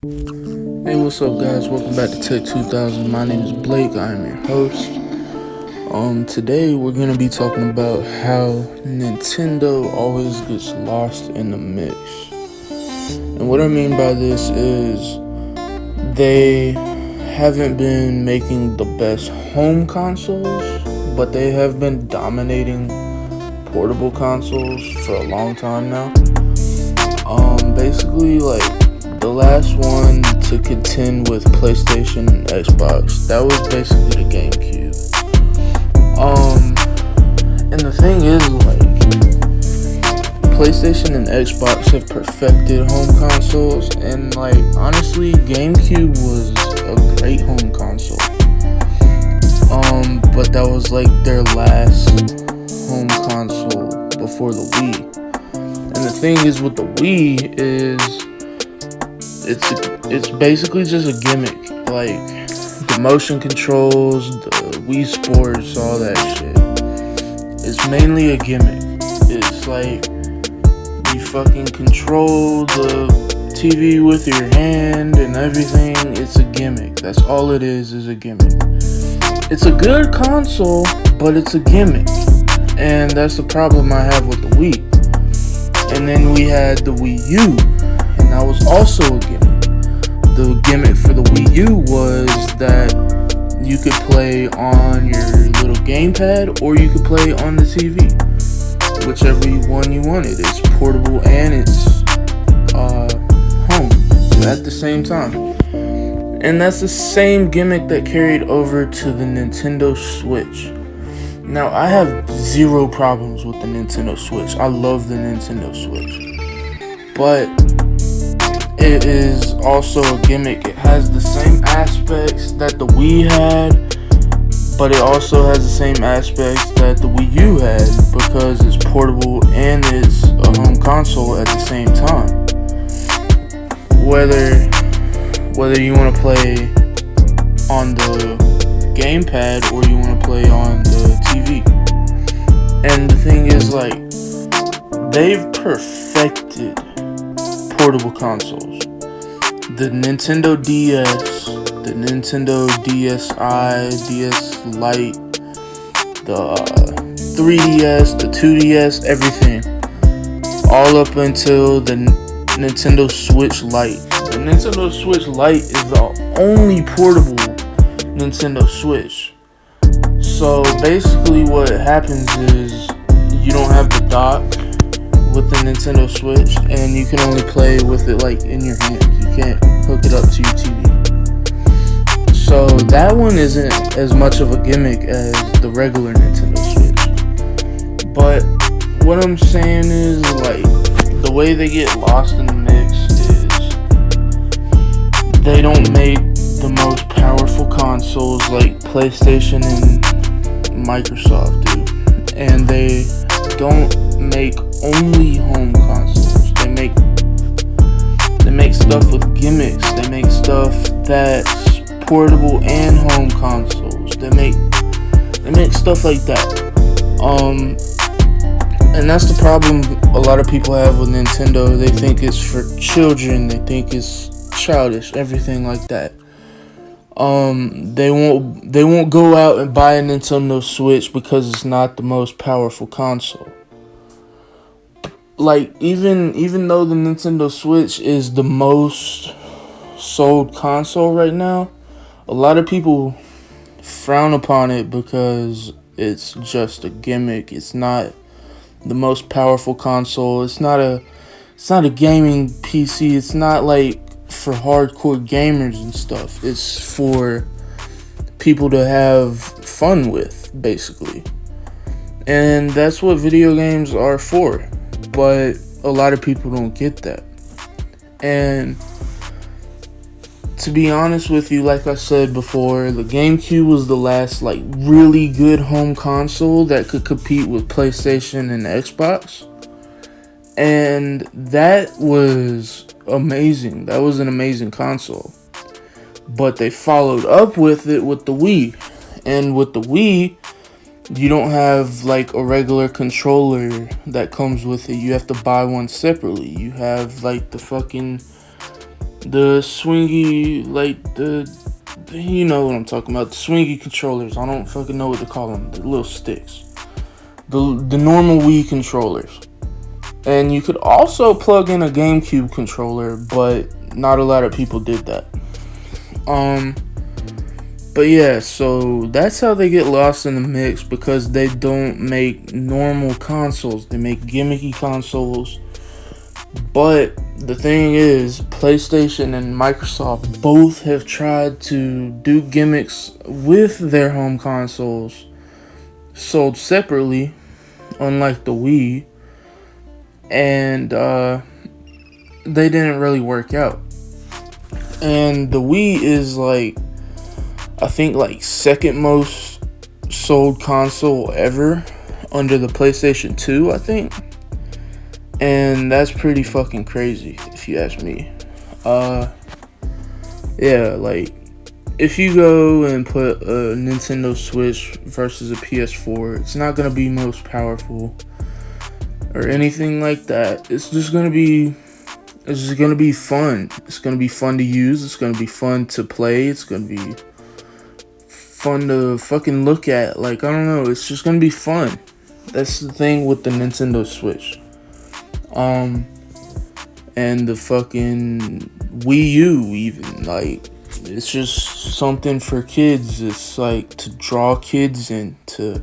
Hey, what's up, guys? Welcome back to Tech2000. My name is Blake. I am your host. Today we're gonna be talking about how Nintendo always gets lost in the mix. And what I mean by this is they haven't been making the best home consoles, but they have been dominating portable consoles for a long time now. Basically, like, the last one to contend with PlayStation and Xbox, that was basically the GameCube. And the thing is, like, PlayStation and Xbox have perfected home consoles, and, like, honestly, GameCube was a great home console. But that was, like, their last home console before the Wii. And the thing is with the Wii is it's basically just a gimmick. Like, the motion controls, the Wii Sports, all that shit. It's mainly a gimmick. It's like you fucking control the TV with your hand and everything. It's a gimmick. That's all it is a gimmick. It's a good console, but it's a gimmick. And that's the problem I have with the Wii. And then we had the Wii U, and that was also a gimmick. The gimmick for the Wii U was that you could play on your little gamepad, or you could play on the TV, whichever one you wanted. It's portable and it's home at the same time. And that's the same gimmick that carried over to the Nintendo Switch. Now, I have zero problems with the Nintendo Switch. I love the Nintendo Switch. But it is also a gimmick. It has the same aspects that the Wii had, but it also has the same aspects that the Wii U had, because it's portable and it's a home console at the same time. Whether you want to play on the gamepad or you want to play on the TV. And the thing is, like, they've perfected portable consoles. The Nintendo DS, the Nintendo DSi, DS Lite, the 3DS, the 2DS, everything. All up until the Nintendo Switch Lite. The Nintendo Switch Lite is the only portable Nintendo Switch. So basically what happens is you don't have the dock with the Nintendo Switch, and you can only play with it like in your hands. You can't hook it up to your TV. So that one isn't as much of a gimmick as the regular Nintendo Switch. But what I'm saying is, like, the way they get lost in the mix is they don't make the most powerful consoles like PlayStation and Microsoft do, and they don't make only home consoles. They make stuff with gimmicks. They make stuff that's portable and home consoles. They make stuff like that. And that's the problem a lot of people have with Nintendo. They think it's for children. They think it's childish, everything like that. They won't go out and buy a Nintendo Switch because it's not the most powerful console. Like, even though the Nintendo Switch is the most sold console right now, a lot of people frown upon it because it's just a gimmick. It's not the most powerful console. It's not a gaming PC. It's not like for hardcore gamers and stuff. It's for people to have fun with, basically. And that's what video games are for. But a lot of people don't get that. And to be honest with you, like I said before, the GameCube was the last, like, really good home console that could compete with PlayStation and Xbox. And that was amazing. That was an amazing console. But they followed up with it with the Wii. And with the Wii, you don't have like a regular controller that comes with it. You have to buy one separately. You have like the fucking The swingy, like you know what I'm talking about, the swingy controllers. I don't fucking know what to call them. The little sticks. The normal Wii controllers. And you could also plug in a GameCube controller, but not a lot of people did that. But yeah, so that's how they get lost in the mix, because they don't make normal consoles. They make gimmicky consoles. But the thing is, PlayStation and Microsoft both have tried to do gimmicks with their home consoles sold separately, unlike the Wii. And they didn't really work out. And the Wii is like, I think like second most sold console ever, under the PlayStation 2, I think. And that's pretty fucking crazy, if you ask me. Yeah, like, if you go and put a Nintendo Switch versus a PS4, it's not gonna be most powerful or anything like that. It's just gonna be fun. It's gonna be fun to use. It's gonna be fun to play. It's gonna be fun to fucking look at. Like, I don't know. It's just gonna be fun. That's the thing with the Nintendo Switch. And the fucking Wii U, even, like, it's just something for kids. It's like to draw kids in, to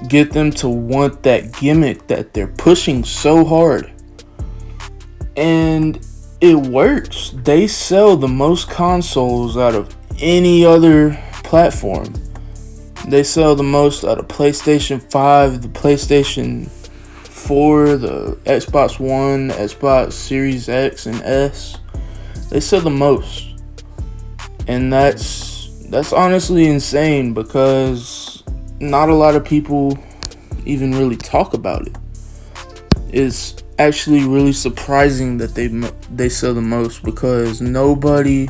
get them to want that gimmick that they're pushing so hard. And it works. They sell the most consoles out of any other platform. They sell the most out of PlayStation 5, the PlayStation 4, the Xbox One, Xbox Series X and S. They sell the most. And that's honestly insane, because not a lot of people even really talk about it. It's actually really surprising that they sell the most, because nobody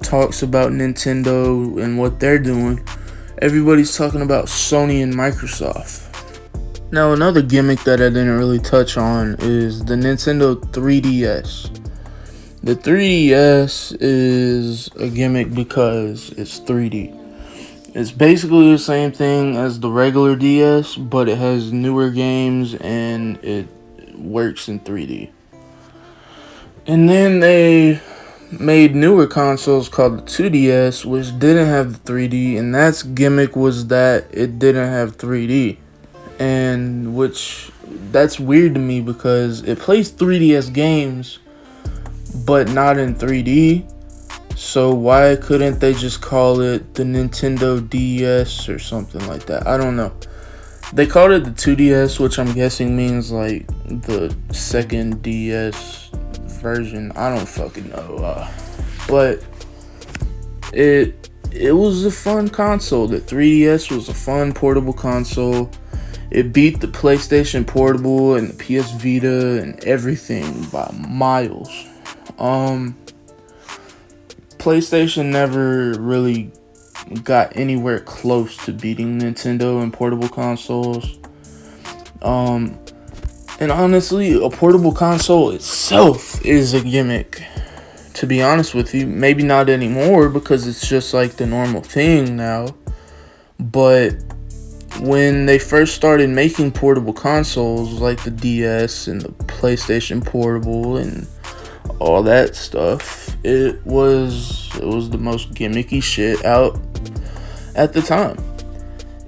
talks about Nintendo and what they're doing. Everybody's talking about Sony and Microsoft. Now, another gimmick that I didn't really touch on is the Nintendo 3DS. The 3DS is a gimmick because it's 3D. It's basically the same thing as the regular DS, but it has newer games and it works in 3D. And then they made newer consoles called the 2DS, which didn't have the 3D, and that's gimmick was that it didn't have 3D. And which, that's weird to me, because it plays 3DS games but not in 3D. So why couldn't they just call it the Nintendo DS or something like that? I don't know. They called it the 2DS, which I'm guessing means like the second DS version. I don't fucking know. But it was a fun console. The 3DS was a fun portable console. It beat the PlayStation Portable and the PS Vita and everything by miles. PlayStation never really got anywhere close to beating Nintendo in portable consoles. And honestly, a portable console itself is a gimmick, to be honest with you. Maybe not anymore, because it's just like the normal thing now. But when they first started making portable consoles, like the DS and the PlayStation Portable and all that stuff, it was the most gimmicky shit out at the time.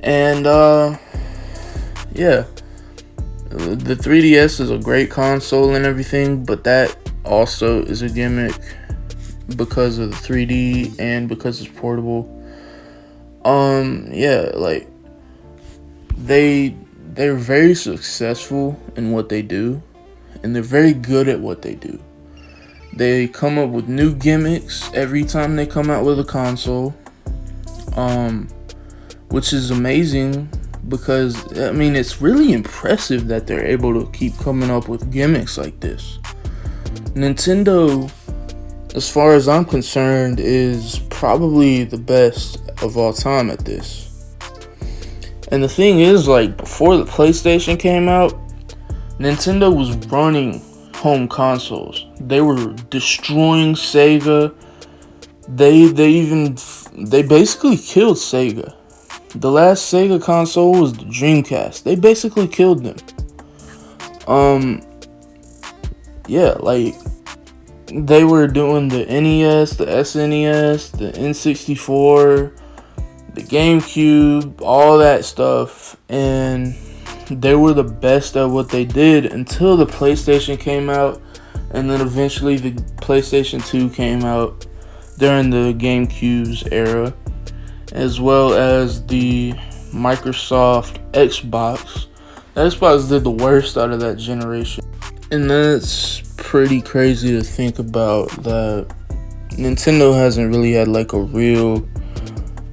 And yeah, the 3DS is a great console and everything, but that also is a gimmick because of the 3D and because it's portable. Yeah, like they're very successful in what they do, and they're very good at what they do. They come up with new gimmicks every time they come out with a console, which is amazing, because I mean, it's really impressive that they're able to keep coming up with gimmicks like this. Nintendo, as far as I'm concerned, is probably the best of all time at this. And the thing is, like, before the PlayStation came out, Nintendo was running home consoles. They were destroying Sega. They basically killed Sega. The last Sega console was the Dreamcast. They basically killed them. Yeah, like, they were doing the NES, the SNES, the N64, the GameCube, all that stuff, and they were the best at what they did until the PlayStation came out, and then eventually the PlayStation 2 came out during the GameCube's era, as well as the Microsoft Xbox. The Xbox did the worst out of that generation. And that's pretty crazy to think about, that Nintendo hasn't really had like a real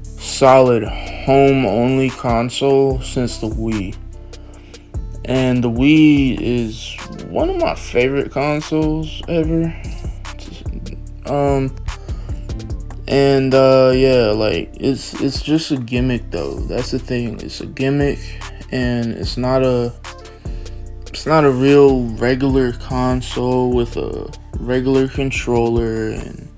solid home-only console since the Wii. And the Wii is one of my favorite consoles ever. Yeah, like, it's just a gimmick though. That's the thing. It's a gimmick, and it's not a real regular console with a regular controller and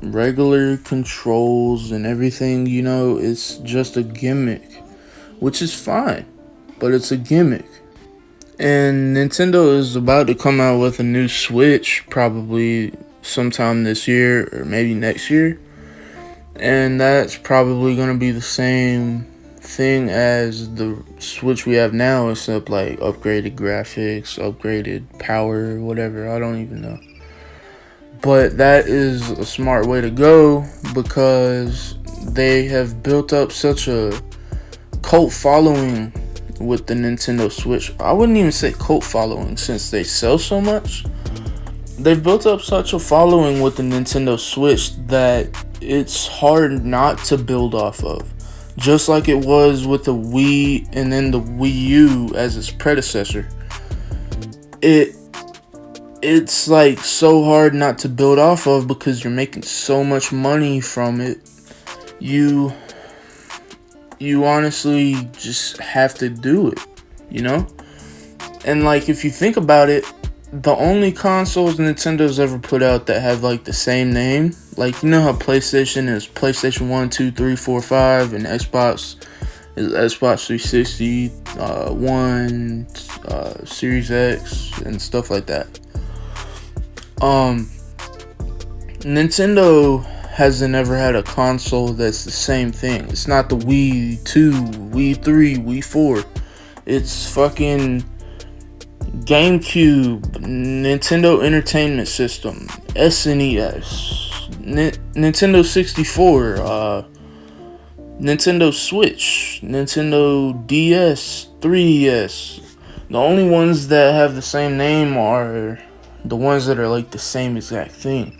regular controls and everything, you know. It's just a gimmick, which is fine, but it's a gimmick. And Nintendo is about to come out with a new Switch probably sometime this year or maybe next year, and that's probably going to be the same thing as the Switch we have now, except like upgraded graphics, upgraded power, whatever. I don't even know. But that is a smart way to go, because they have built up such a cult following with the Nintendo Switch. I wouldn't even say cult following, since they sell so much. They've built up such a following with the Nintendo Switch that it's hard not to build off of. Just like it was with the Wii and then the Wii U as its predecessor. It's like so hard not to build off of, because you're making so much money from it. You honestly just have to do it, you know? And like, if you think about it, the only consoles Nintendo's ever put out that have like the same name, like, you know how PlayStation is PlayStation 1, 2, 3, 4, 5, and Xbox is Xbox 360, One, Series X, and stuff like that. Nintendo hasn't ever had a console that's the same thing. It's not the Wii 2, Wii 3, Wii 4. It's fucking GameCube, Nintendo Entertainment System, SNES, Nintendo 64, Nintendo Switch, Nintendo DS, 3DS. The only ones that have the same name are the ones that are like the same exact thing.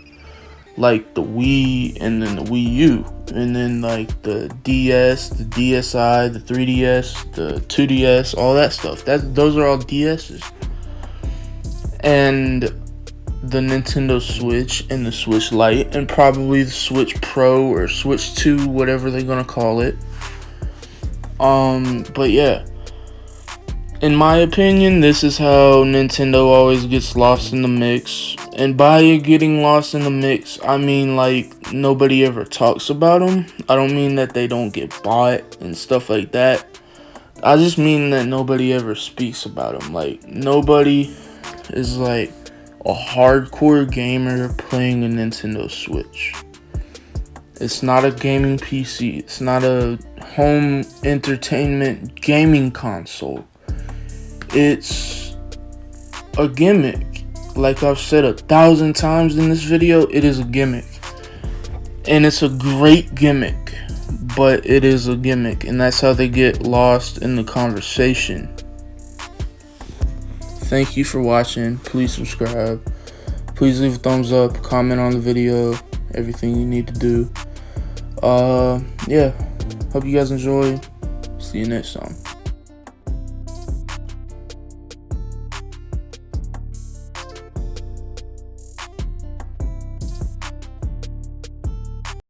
Like the Wii, and then the Wii U, and then like the DS, the DSi, the 3DS, the 2DS, all that stuff. Those are all DSs. And the Nintendo Switch and the Switch Lite, and probably the Switch Pro or Switch 2, whatever they're gonna call it. But yeah, in my opinion, this is how Nintendo always gets lost in the mix. And by it getting lost in the mix, I mean like nobody ever talks about them. I don't mean that they don't get bought and stuff like that. I just mean that nobody ever speaks about them. Like, nobody is like a hardcore gamer playing a Nintendo Switch. It's not a gaming PC. It's not a home entertainment gaming console. It's a gimmick. Like I've said 1,000 times in this video, it is a gimmick. And it's a great gimmick, but it is a gimmick, and that's how they get lost in the conversation. Thank you for watching. Please subscribe. Please leave a thumbs up, comment on the video, everything you need to do. Yeah, hope you guys enjoy. See you next time.